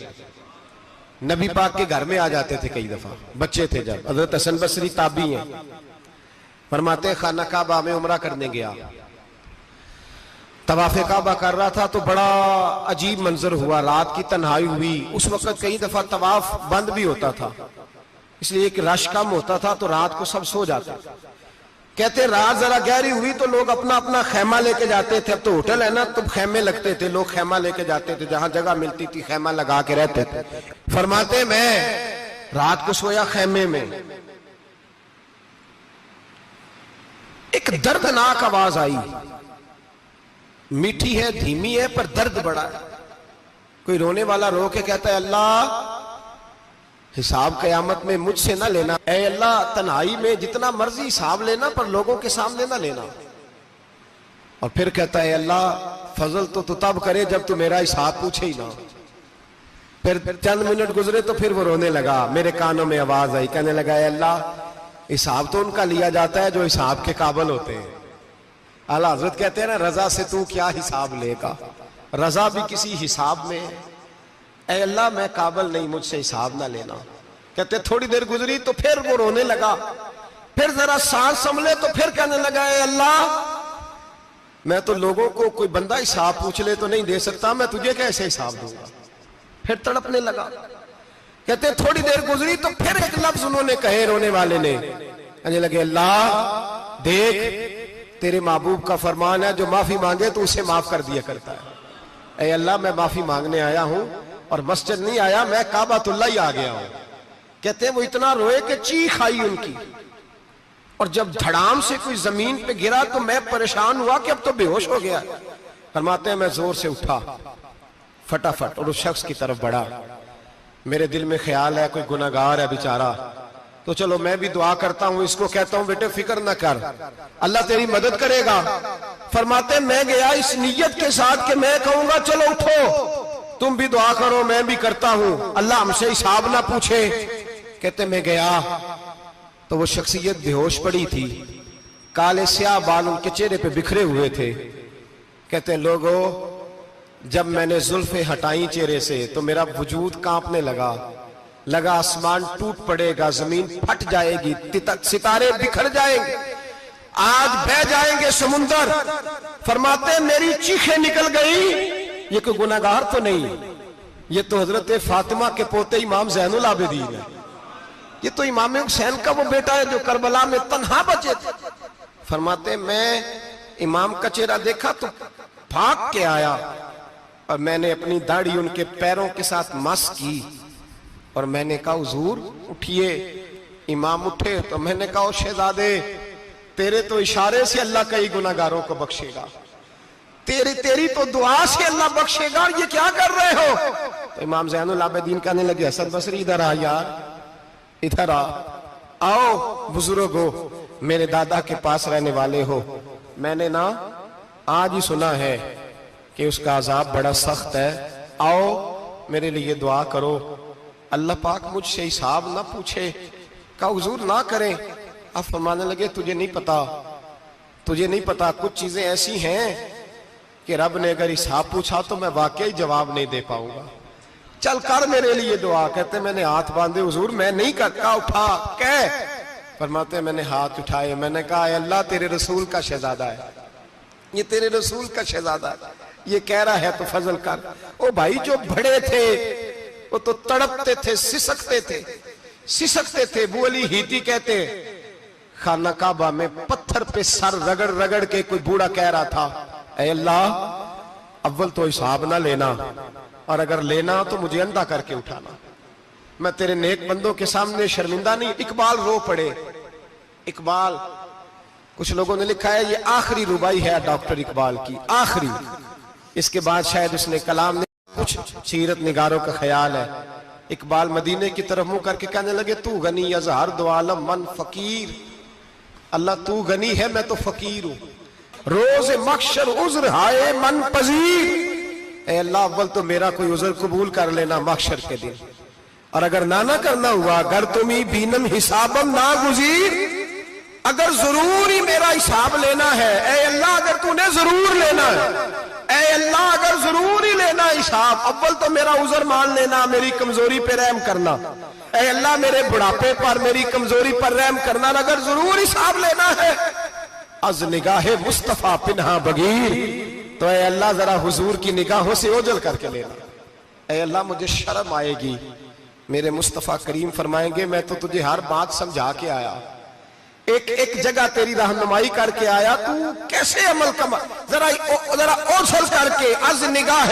نبی پاک کے گھر میں آ جاتے تھے کئی دفعہ، بچے تھے جب. حضرت حسن بصری تابعی ہیں. فرماتے خانہ کعبہ میں عمرہ کرنے گیا، طواف کعبہ کر رہا تھا تو بڑا عجیب منظر ہوا. رات کی تنہائی ہوئی. اس وقت کئی دفعہ طواف بند بھی ہوتا تھا، اس لیے ایک رش کم ہوتا تھا تو رات کو سب سو جاتے. کہتے رات ذرا گہری ہوئی تو لوگ اپنا اپنا خیمہ لے کے جاتے تھے. اب تو ہوٹل ہے نا تو خیمے لگتے تھے، لوگ خیمہ لے کے جاتے تھے، جہاں جگہ ملتی تھی خیمہ لگا کے رہتے تھے. فرماتے میں رات کو سویا خیمے میں، ایک دردناک آواز آئی. میٹھی ہے، دھیمی ہے، پر درد بڑا ہے. کوئی رونے والا رو کے کہتا ہے اللہ حساب قیامت میں مجھ سے نہ لینا، اے اللہ تنہائی میں جتنا مرضی حساب لینا پر لوگوں کے سامنے نہ لینا. اور پھر کہتا ہے اللہ فضل تو تب کرے جب تو میرا حساب پوچھے ہی نہ. پھر چند منٹ گزرے تو پھر وہ رونے لگا. میرے کانوں میں آواز آئی، کہنے لگا اے اللہ حساب تو ان کا لیا جاتا ہے جو حساب کے قابل ہوتے ہیں. اعلیٰ حضرت کہتے ہیں نا رضا سے تو کیا حساب لے گا، رضا بھی کسی حساب میں ہے. اے اللہ میں قابل نہیں، مجھ سے حساب نہ لینا. کہتے تھوڑی دیر گزری تو پھر وہ رونے لگا. پھر ذرا سانس سنبھلے تو پھر کہنے لگا اے اللہ میں تو لوگوں کو کوئی بندہ حساب پوچھ لے تو نہیں دے سکتا، میں تجھے کیسے حساب دوں گا. پھر تڑپنے لگا. کہتے تھوڑی دیر گزری تو پھر ایک لفظ انہوں نے کہے رونے والے نے، کہنے لگے اللہ دیکھ تیرے محبوب کا فرمان ہے جو معافی مانگے تو اسے معاف کر دیا کرتا ہے. اے اللہ میں معافی مانگنے آیا ہوں اور مسجد نہیں آیا، میں کعبۃ اللہ ہی آ گیا ہوں. کہتے ہیں وہ اتنا روئے کہ چیخ آئی ان کی، اور جب دھڑام سے کوئی زمین پہ گرا تو میں پریشان ہوا کہ اب تو بے ہوش ہو گیا. فرماتے ہیں میں زور سے اٹھا فٹافٹ اور اس شخص کی طرف بڑھا. میرے دل میں خیال ہے کوئی گناہگار ہے بیچارہ، تو چلو میں بھی دعا کرتا ہوں. اس کو کہتا ہوں بیٹے فکر نہ کر، اللہ تیری مدد کرے گا. فرماتے میں گیا اس نیت کے ساتھ کہ میں کہوں گا چلو اٹھو تم بھی دعا کرو، میں بھی کرتا ہوں، اللہ ہم سے حساب نہ پوچھے. کہتے میں گیا تو وہ شخصیت بے ہوش پڑی تھی، کالے سیاہ بال ان کے چہرے پہ بکھرے ہوئے تھے. کہتے ہیں لوگوں جب میں نے زلفیں ہٹائیں چہرے سے تو میرا وجود کانپنے لگا آسمان ٹوٹ پڑے گا، زمین پھٹ جائے گی، ستارے بکھر جائیں گے، آج بہہ جائیں گے سمندر. فرماتے میری چیخیں نکل گئی. یہ کوئی گناہگار تو نہیں، یہ تو حضرت فاطمہ کے پوتے امام زین العابدین ہے. یہ تو امام حسین کا وہ بیٹا ہے جو کربلا میں تنہا بچے تھے. فرماتے میں امام کا چہرہ دیکھا تو بھاگ کے آیا اور میں نے اپنی داڑھی ان کے پیروں کے ساتھ مس کی اور میں نے کہا حضور اٹھئے. امام اٹھے تو میں نے کہا شہزادے تیرے تو اشارے سے اللہ کئی گناہگاروں کو بخشے گا، تیری تو دعا سے اللہ بخشے گا، یہ کیا کر رہے ہو؟ تو امام زین العابدین کہنے لگے حسن بصری ادھر آ یار، ادھر آؤ بزرگو، میرے دادا کے پاس رہنے والے ہو. میں نے آج ہی سنا ہے کہ اس کا عذاب بڑا سخت ہے. آؤ میرے لیے دعا کرو، اللہ پاک مجھ سے حساب نہ پوچھے۔ کہا حضور نہ کریں۔ اب فرمانے لگے تجھے نہیں پتا کچھ چیزیں ایسی ہیں کہ رب نے اگر حساب پوچھا تو میں واقعی جواب نہیں دے پاؤں گا، چل کر میرے لیے دعا۔ کہتے میں نے ہاتھ باندھے، حضور میں نہیں کرتا، اٹھا کہہ۔ فرماتے میں نے ہاتھ اٹھائے، میں نے کہا اے اللہ تیرے رسول کا شہزادہ ہے، یہ تیرے رسول کا شہزادہ ہے، یہ کہہ رہا ہے تو فضل کر۔ او بھائی جو بڑے تھے وہ تو تڑپتے تھے، سسکتے تھے۔ ابو علی ہیتی کہتے خانہ کعبہ میں پتھر پہ سر رگڑ رگڑ کے کوئی بوڑھا کہہ رہا تھا اے اللہ اول تو حساب نہ لینا، اور اگر لینا تو مجھے اندھا کر کے اٹھانا، میں تیرے نیک بندوں کے سامنے شرمندہ نہیں۔ اقبال رو پڑے۔ اقبال کچھ لوگوں نے لکھا ہے یہ آخری ربائی ہے ڈاکٹر اقبال کی، آخری، اس کے بعد شاید اس نے کلام نے کچھ سیرت نگاروں کا خیال ہے۔ اقبال مدینے کی طرف منہ کر کے کہنے لگے تو غنی از ہر دو عالم من فقیر، اللہ تو غنی ہے میں تو فقیر ہوں، روز محشر عذر ہائے من پذیر، اے اللہ اول تو میرا کوئی عذر قبول کر لینا محشر کے دن، اور اگر نہ کرنا ہوا اگر تمہیں بینم حسابم نہ گزیر، اگر ضرور ہی میرا حساب لینا ہے، اے اللہ اگر تو نے ضرور لینا ہے، اے اللہ اگر ضرور ہی لینا حساب، اول تو میرا عذر مان لینا، میری کمزوری پہ رحم کرنا، اے اللہ میرے بڑھاپے پر میری کمزوری پر رحم کرنا، اگر ضرور حساب لینا ہے از نگاہ مصطفیٰ پنہا بغیر، تو اے اللہ ذرا حضور کی نگاہوں سے اوجھل کر کے لینا، اے اللہ مجھے شرم آئے گی۔ میرے مصطفیٰ کریم فرمائیں گے میں تو تجھے ہر بات سمجھا کے آیا، ایک جگہ تیری رہنمائی کر کے آیا، تو کیسے عمل کما، ذرا اوجھل کر کے از نگاہ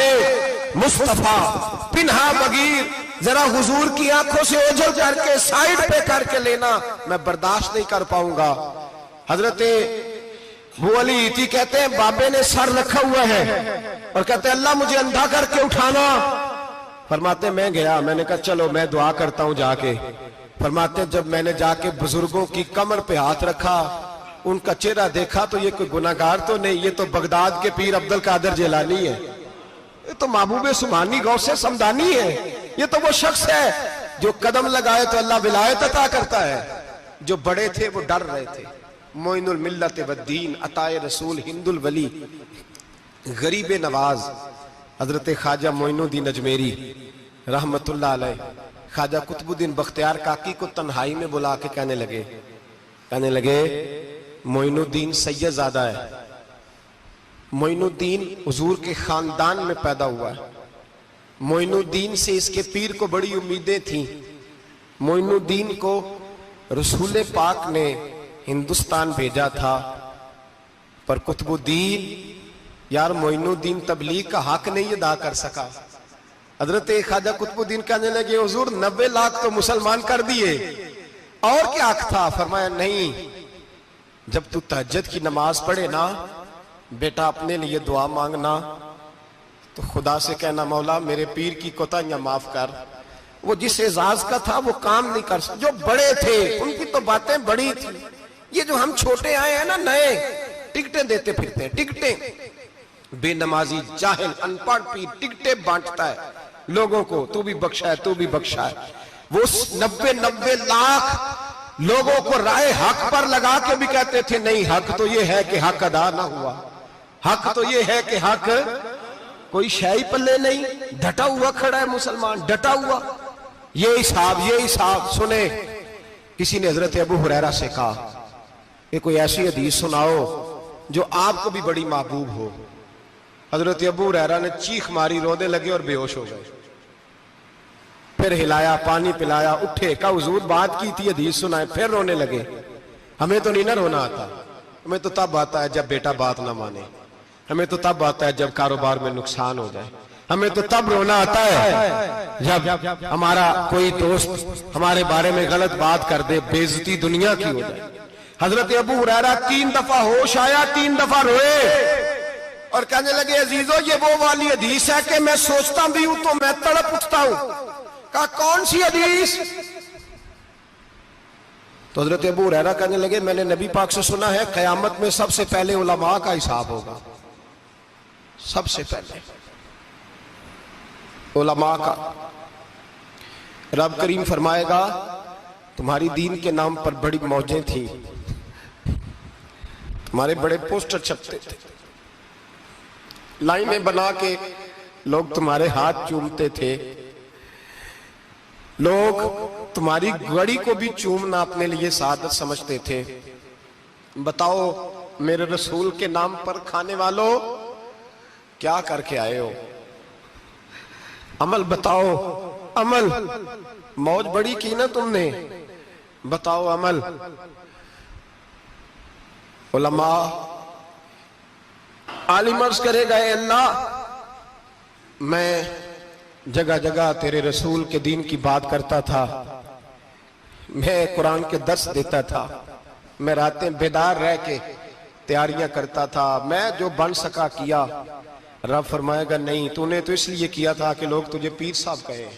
مصطفیٰ پنہا بغیر، ذرا حضور کی آنکھوں سے اوجھل کر کے سائیڈ پہ کر کے لینا، میں برداشت نہیں کر پاؤں گا۔ حضرت ابو علی ہیتی کہتے ہیں بابے نے سر رکھا ہوا ہے اور کہتے ہیں اللہ مجھے اندھا کر کے اٹھانا، فرماتے میں گیا، میں نے کہا چلو میں دعا کرتا ہوں جا کے۔ فرماتے جب میں نے جا کے بزرگوں کی کمر پہ ہاتھ رکھا، ان کا چہرہ دیکھا تو یہ کوئی گناہگار تو نہیں، یہ تو بغداد کے پیر عبد القادر جیلانی ہے، یہ تو محبوب سبحانی غوث سمدانی ہے، یہ تو وہ شخص ہے جو قدم لگائے تو اللہ ولایت عطا کرتا ہے۔ جو بڑے تھے وہ ڈر رہے تھے۔ معین الملت والدین، عطائے رسول، ہند الولی، غریب نواز حضرت خواجہ معین الدین اجمیری رحمت اللہ علیہ، خواجہ قطب الدین بختیار کاکی کو تنہائی میں بلا کے کہنے لگے معین الدین سید زادہ ہے، معین الدین حضور کے خاندان میں پیدا ہوا ہے، معین الدین سے اس کے پیر کو بڑی امیدیں تھیں، معین الدین کو رسول پاک نے ہندوستان بھیجا تھا، پر قطب الدین یار معین الدین تبلیغ کا حق نہیں ادا کر سکا۔ حضرت خواجہ قطب الدین کہنے لگے حضور 90 لاکھ تو مسلمان کر دیے، اور کیا حق تھا؟ فرمایا نہیں، جب تو تہجد کی نماز پڑھے نا بیٹا اپنے لیے دعا مانگنا تو خدا سے کہنا مولا میرے پیر کی کوتاہیاں معاف کر، وہ جس اعزاز کا تھا وہ کام نہیں کر سکتا، جو بڑے تھے ان کی تو باتیں بڑی تھی، یہ جو ہم چھوٹے آئے ہیں نا نئے، ٹکٹیں دیتے پھرتے ہیں، ٹکٹیں، بے نمازی جاہل ان پڑھ پیر ٹکٹیں بانٹتا ہے لوگوں کو، تو بھی بخشا ہے تو بھی بخشا ہے۔ وہ 90 لاکھ لوگوں کو رائے حق پر لگا کے بھی کہتے تھے نہیں حق تو یہ ہے کہ حق ادا نہ ہوا، حق تو یہ ہے کہ حق، کوئی شاہی پلے نہیں، ڈٹا ہوا کھڑا ہے مسلمان، ڈٹا ہوا، یہ حساب سنے۔ کسی نے حضرت ابو ہریرہ سے کہا کہ کوئی ایسی حدیث سناؤ جو آپ کو بھی بڑی محبوب ہو۔ حضرت ابو ہریرہ نے چیخ ماری، رونے لگے اور بے ہوش ہو گئے، پھر ہلایا، پانی پلایا، اٹھے، کہا حضور بات کی تھی حدیث سنائے، پھر رونے لگے۔ ہمیں تو نہیں نہ رونا آتا، ہمیں تو تب آتا ہے جب بیٹا بات نہ مانے، ہمیں تو تب آتا ہے جب کاروبار میں نقصان ہو جائے، ہمیں تو تب رونا آتا ہے جب ہمارا کوئی دوست ہمارے بارے میں غلط بات کر دے، بے عزتی دنیا کی ہو جائے۔ حضرت ابو ہریرہ 3 دفعہ ہوش آیا، 3 دفعہ روئے اور کہنے لگے عزیزو یہ وہ والی حدیث ہے کہ میں سوچتا بھی ہوں تو میں تڑپ اٹھتا ہوں۔ کہا کون سی حدیث؟ تو حضرت ابو ہریرہ کہنے لگے میں نے نبی پاک سے سنا ہے قیامت میں سب سے پہلے علماء کا حساب ہوگا، سب سے پہلے۔ علماء کا۔ رب کریم فرمائے گا تمہاری دین کے نام پر بڑی موجیں تھیں، تمہارے بڑے پوسٹر چھپتے تھے، لائنیں بنا کے لوگ تمہارے ہاتھ چومتے تھے، لوگ تمہاری گڑی کو بھی چومنا اپنے لیے سعادت سمجھتے تھے۔ بتاؤ میرے رسول کے نام پر کھانے والوں کیا کر کے آئے ہو؟ عمل بتاؤ، عمل۔ موج بڑی کی نا تم نے، بتاؤ عمل۔ علماء عالم عرض کرے گا اے اللہ میں جگہ جگہ تیرے رسول کے دین کی بات کرتا تھا، میں قرآن کے درس دیتا تھا، میں راتیں بیدار رہ کے تیاریاں کرتا تھا، میں جو بن سکا کیا۔ رب فرمائے گا نہیں، تو نے تو اس لیے کیا تھا کہ لوگ تجھے پیر صاحب کہیں،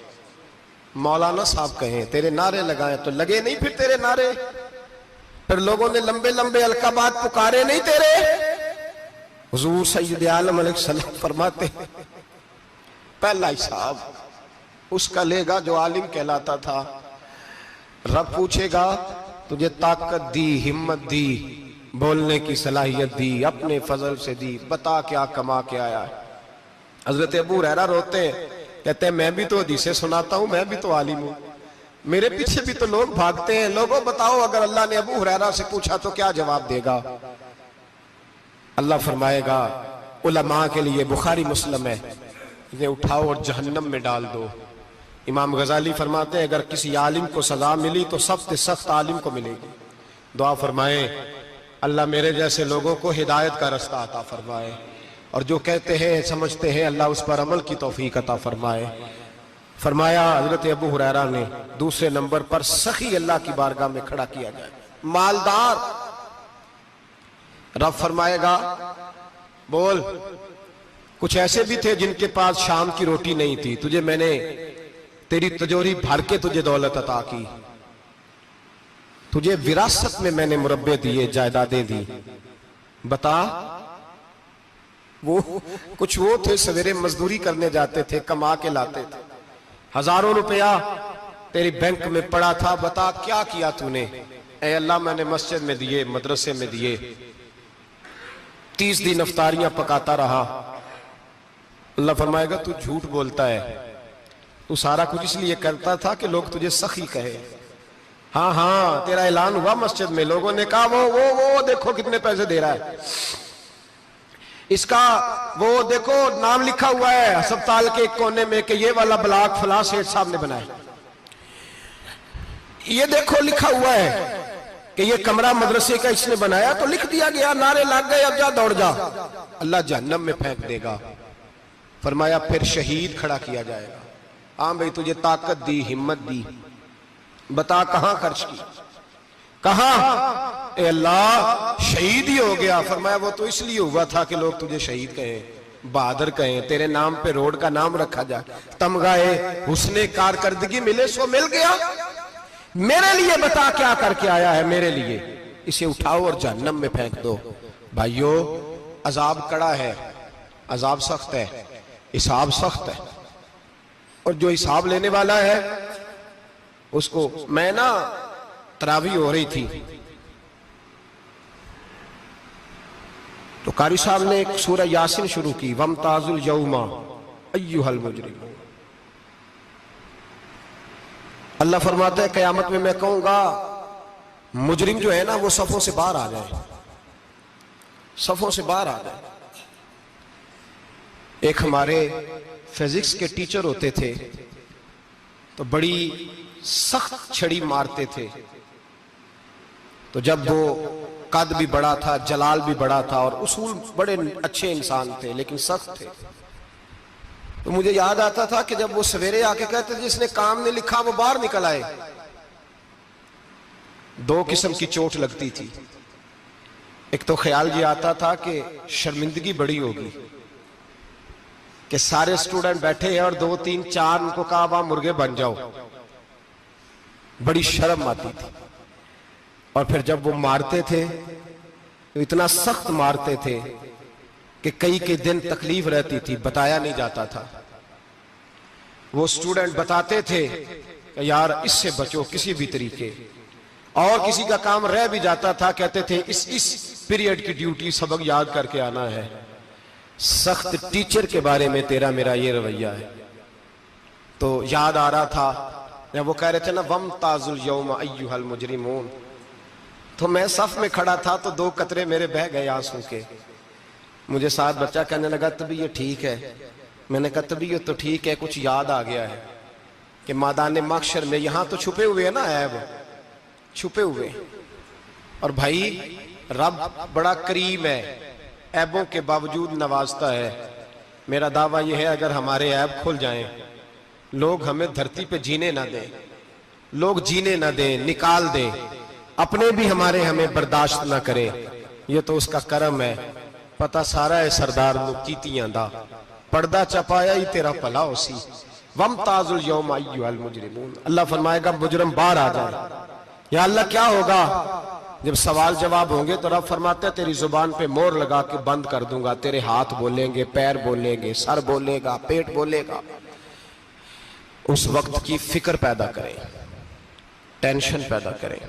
مولانا صاحب کہیں، تیرے نعرے لگائیں، تو لگے نہیں پھر تیرے نعرے؟ پھر لوگوں نے لمبے لمبے القابات پکارے نہیں تیرے؟ حضور سید عالم علیہ السلام فرماتے ہیں پہلا حساب اس کا لے گا جو عالم کہلاتا تھا۔ رب پوچھے گا تجھے طاقت دی، ہمت دی، بولنے کی صلاحیت دی، اپنے فضل سے دی، بتا کیا کما کے آیا ہے۔ حضرت ابو ہریرہ روتے ہیں، کہتے ہیں میں بھی تو حدیثیں سناتا ہوں، میں بھی تو عالم ہوں، میرے پیچھے بھی تو لوگ بھاگتے ہیں۔ لوگوں بتاؤ اگر اللہ نے ابو ہریرہ سے پوچھا تو کیا جواب دے گا؟ اللہ فرمائے گا علماء کے لیے بخاری مسلم ہے، انہیں اٹھاؤ اور جہنم میں ڈال دو۔ امام غزالی فرماتے ہیں اگر کسی عالم کو سزا ملی تو سخت سخت عالم کو ملے گی۔ دعا فرمائیں اللہ میرے جیسے لوگوں کو ہدایت کا رستہ عطا فرمائے، اور جو کہتے ہیں سمجھتے ہیں اللہ اس پر عمل کی توفیق عطا فرمائے۔ فرمایا حضرت ابو ہریرہ نے دوسرے نمبر پر سخی اللہ کی بارگاہ میں کھڑا کیا جائے، مالدار۔ رب فرمائے گا بول، کچھ ایسے بھی تھے جن کے پاس شام کی روٹی نہیں تھی، تجھے میں نے تیری تجوری بھر کے تجھے دولت عطا کی، تجھے وراثت میں میں نے مربے دیے، جائیدادیں دی، بتا۔ وہ کچھ وہ تھے سویرے مزدوری کرنے جاتے تھے، کما کے لاتے تھے، ہزاروں روپیہ تیری بینک میں پڑا تھا، بتا کیا کیا تو نے؟ اے اللہ میں نے مسجد میں دیے، مدرسے میں دیے، 30 دن افطاریاں پکاتا رہا۔ اللہ فرمائے گا تو جھوٹ بولتا ہے، تو سارا کچھ اس لیے کرتا تھا کہ لوگ تجھے سخی کہے۔ ہاں ہاں تیرا اعلان ہوا مسجد میں، لوگوں نے کہا وہ دیکھو کتنے پیسے دے رہا ہے، اس کا وہ دیکھو نام لکھا ہوا ہے ہسپتال کے ایک کونے میں کہ یہ والا بلاک فلاں سیٹھ صاحب نے بنایا، یہ دیکھو لکھا ہوا ہے کہ یہ کمرہ مدرسے کا اس نے بنایا، تو لکھ دیا گیا، نعرے لگ گئے، اب جا دوڑ جا۔ اللہ جہنم میں پھینک دے گا۔ فرمایا پھر شہید کھڑا کیا جائے گا۔ ہاں بھئی تجھے طاقت دی، ہمت دی، بتا کہاں خرچ کی، کہاں؟ اے اللہ شہید ہی ہو گیا۔ فرمایا وہ تو اس لیے ہوا تھا کہ لوگ تجھے شہید کہیں، بہادر کہیں، تیرے نام پہ روڈ کا نام رکھا جائے، تمغہ حسن کارکردگی ملے، سو مل گیا۔ میرے لیے بتا کیا کر کے آیا ہے، میرے لیے، اسے اٹھاؤ اور جہنم میں پھینک دو۔ بھائیو عذاب کڑا ہے، عذاب سخت ہے، حساب سخت ہے، اور جو حساب لینے والا ہے اس کو میں نا تراویح ہو رہی تھی تو قاری صاحب نے ایک سورہ یاسین شروع کی، وَامْتَازُوا الْيَوْمَ أَيُّهَا الْمُجْرِمُونَ۔ اللہ فرماتا ہے قیامت میں کہوں گا مجرم جو ہے نا وہ صفوں سے باہر آ جائے، صفوں سے باہر آ جائے۔ ایک ہمارے فزکس کے ٹیچر ہوتے تھے تو بڑی سخت چھڑی مارتے تھے، تو جب وہ قد بھی بڑا تھا، جلال بھی بڑا تھا، اور اصول بڑے اچھے انسان تھے لیکن سخت تھے، تو مجھے یاد آتا تھا کہ جب وہ سویرے آ کے کہتے جس نے کام نہیں لکھا وہ باہر نکل آئے۔ دو قسم کی چوٹ لگتی تھی، ایک تو خیال یہ آتا تھا کہ شرمندگی بڑی ہوگی کہ سارے سٹوڈنٹ بیٹھے ہیں اور 2 3 4 ان کو کہا وہاں مرغے بن جاؤ، بڑی شرم آتی تھی۔ اور پھر جب وہ مارتے تھے تو اتنا سخت مارتے تھے کہ کئی دن تکلیف رہتی تھی، بتایا نہیں جاتا تھا۔ وہ سٹوڈنٹ بتاتے تھے کہ یار اس سے بچو کسی بھی طریقے، اور کسی کا کام رہ بھی جاتا تھا کہتے تھے اس پیریڈ کی ڈیوٹی سبق یاد کر کے آنا ہے۔ سخت ٹیچر کے بارے میں تیرا میرا یہ رویہ ہے۔ تو یاد آ رہا تھا وہ کہہ رہے تھے نا وَامْتَازُوا الْيَوْمَ أَيُّهَا الْمُجْرِمُونَ، تو میں صف میں کھڑا تھا تو 2 قطرے میرے بہہ گئے آنسو کے۔ مجھے ساتھ بچہ کہنے لگا طبیعت ٹھیک ہے، میں نے کہا طبیعت تو ٹھیک ہے، کچھ یاد آ گیا ہے کہ میدان محشر میں یہاں تو چھپے ہوئے ہیں نا عیب، چھپے ہوئے، اور بھائی رب بڑا کریم ہے، عیبوں کے باوجود نوازتا ہے۔ میرا دعویٰ یہ ہے اگر ہمارے عیب کھل جائیں، لوگ ہمیں دھرتی پہ جینے نہ دیں، لوگ جینے نہ دیں، نکال دیں، اپنے بھی ہمیں برداشت نہ کرے، یہ تو اس کا کرم ہے۔ پتہ سارا ہے سردار نو کیتیاں دا، پردہ چپایا ہی تیرا پلا ہو سی۔ وَامْتَازُوا الْيَوْمَ أَيُّهَا الْمُجْرِمُونَ، اللہ فرمائے گا مجرم باہر آ جائے۔ یا اللہ کیا ہوگا؟ جب سوال جواب ہوں گے تو رب فرماتے ہیں تیری زبان پہ مور لگا کے بند کر دوں گا، تیرے ہاتھ بولیں گے، پیر بولیں گے، سر بولے گا، پیٹ بولے گا۔ اس وقت کی فکر پیدا کریں، ٹینشن پیدا کریں۔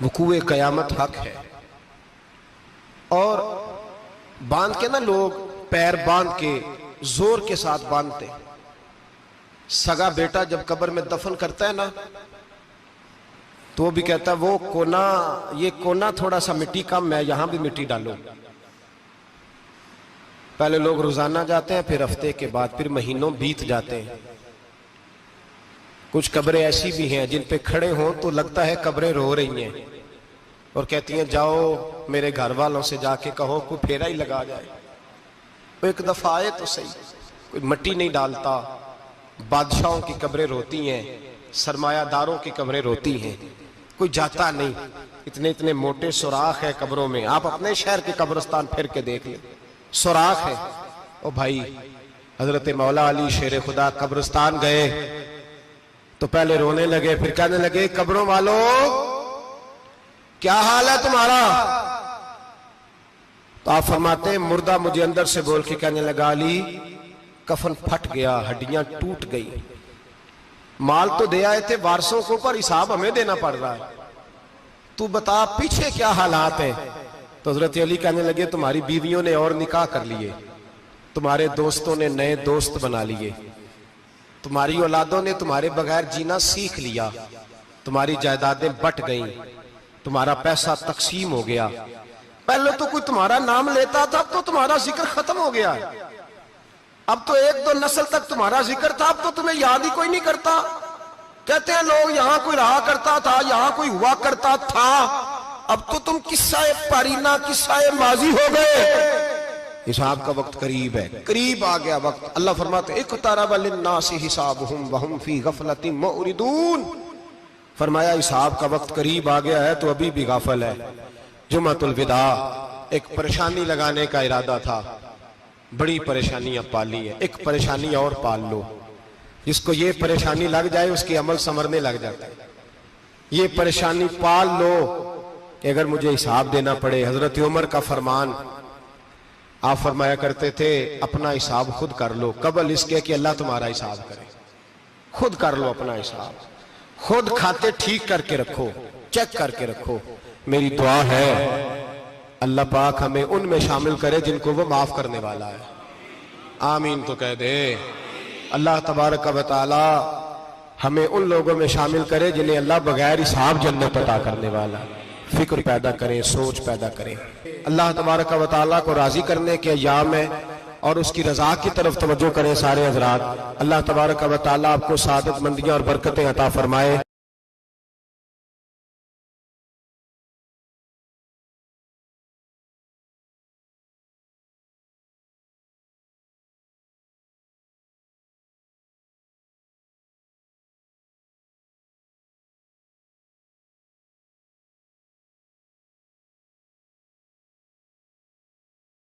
وقوع قیامت حق ہے، اور باندھ کے نا لوگ پیر باندھ کے زور کے ساتھ باندھتے۔ سگا بیٹا جب قبر میں دفن کرتا ہے نا تو وہ بھی کہتا ہے وہ کونا، یہ کونا تھوڑا سا مٹی کم ہے، یہاں بھی مٹی ڈالو۔ پہلے لوگ روزانہ جاتے ہیں، پھر ہفتے کے بعد، پھر مہینوں بیت جاتے ہیں۔ کچھ قبریں ایسی بھی ہیں جن پہ کھڑے ہوں تو لگتا ہے قبریں رو رہی ہیں، اور کہتی ہیں جاؤ میرے گھر والوں سے جا کے کہو کوئی پھیرا ہی لگا جائے۔ وہ ایک دفعہ آئے تو صحیح، کوئی مٹی نہیں ڈالتا۔ بادشاہوں کی قبریں روتی ہیں، سرمایہ داروں کی قبریں روتی ہیں، کوئی جاتا نہیں۔ اتنے موٹے سوراخ ہے قبروں میں، آپ اپنے شہر کے قبرستان پھر کے دیکھ لیں، سوراخ ہے۔ او بھائی حضرت مولا علی شیر خدا قبرستان گئے تو پہلے رونے لگے، پھر کہنے لگے قبروں والوں کیا حال ہے تمہارا؟ تو آپ فرماتے ہیں مردہ مجھے اندر سے بول کے کہنے لگا علی کفن پھٹ گیا، ہڈیاں ٹوٹ گئی، مال تو دے آئے تھے وارثوں کو پر حساب ہمیں دینا پڑ رہا ہے، تو بتا پیچھے کیا حالات ہیں؟ تو حضرت علی کہنے لگے تمہاری بیویوں نے اور نکاح کر لیے، تمہارے دوستوں نے نئے دوست بنا لیے، تمہاری اولادوں نے تمہارے بغیر جینا سیکھ لیا، تمہاری جائیدادیں بٹ گئیں، تمہارا پیسہ تقسیم ہو گیا۔ پہلے تو کوئی تمہارا نام لیتا تھا، اب تو تمہارا ذکر ختم ہو گیا، اب تو 1-2 نسل تک تمہارا ذکر تھا، اب تو تمہیں یاد ہی کوئی نہیں کرتا۔ کہتے ہیں لوگ یہاں کوئی رہا کرتا تھا، یہاں کوئی ہوا کرتا تھا، اب تو تم قصہ پارینہ، قصہ ماضی ہو گئے۔ حساب کا وقت قریب ہے، قریب آ گیا وقت۔ اللہ فرماتے ہیں اقترب للناس حسابهم وهم فی غفلۃ معرضون، فرمایا حساب کا وقت قریب آ گیا ہے تو ابھی بھی غافل ہے۔ جمعۃ الوداع ایک پریشانی لگانے کا ارادہ تھا، بڑی پریشانیاں پالی ہیں، ایک پریشانی اور پال لو، جس کو یہ پریشانی لگ جائے اس کی عمل سمرنے لگ جاتا ہے۔ یہ پریشانی پال لو کہ اگر مجھے حساب دینا پڑے۔ حضرت عمر کا فرمان، آپ فرمایا کرتے تھے اپنا حساب خود کر لو قبل اس کے کہ اللہ تمہارا حساب کرے۔ خود کر لو اپنا حساب، خود کھاتے ٹھیک کر کے رکھو، چیک کر کے رکھو۔ میری دعا ہے اللہ پاک ہمیں ان میں شامل کرے جن کو وہ معاف کرنے والا ہے، آمین تو کہہ دے۔ اللہ تبارک و تعالی ہمیں ان لوگوں میں شامل کرے جنہیں اللہ بغیر حساب جنت عطا کرنے والا ہے۔ فکر پیدا کریں، سوچ پیدا کریں۔ اللہ تبارک و تعالیٰ کو راضی کرنے کے ایام ہے اور اس کی رضا کی طرف توجہ کریں سارے حضرات۔ اللہ تبارک و تعالیٰ آپ کو سعادت مندیاں اور برکتیں عطا فرمائے۔